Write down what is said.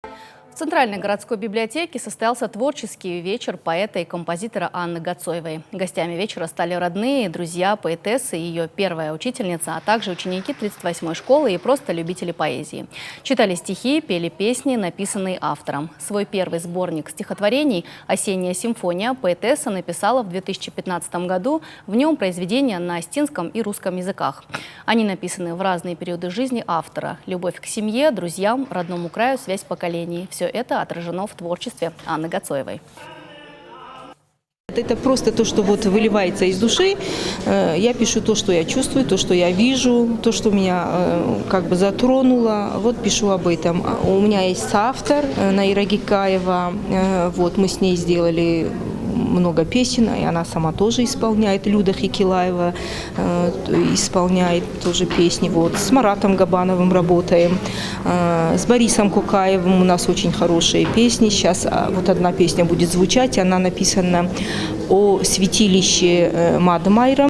В Центральной городской библиотеке состоялся творческий вечер поэта и композитора Анны Гацоевой. Гостями вечера стали родные, друзья поэтессы, ее первая учительница, а также ученики 38-й школы и просто любители поэзии. Читали стихи, пели песни, написанные автором. Свой первый сборник стихотворений «Осенняя симфония» поэтесса написала в 2015 году. В нем произведения на остинском и русском языках. Они написаны в разные периоды жизни автора. Любовь к семье, друзьям, родному краю, связь поколений. Все это отражено в творчестве Анны Гацоевой. Это просто то, что вот выливается из души. Я пишу то, что я чувствую, то, что я вижу, то, что меня как бы затронуло. Вот пишу об этом. У меня есть соавтор Наира Гикаева. Вот мы с ней сделали много песен, и она сама тоже исполняет. Люда Хикилаева исполняет тоже песни. Вот. С Маратом Габановым работаем. С Борисом Кукаевым у нас очень хорошие песни. Сейчас вот одна песня будет звучать. Она написана о святилище Мадмайра.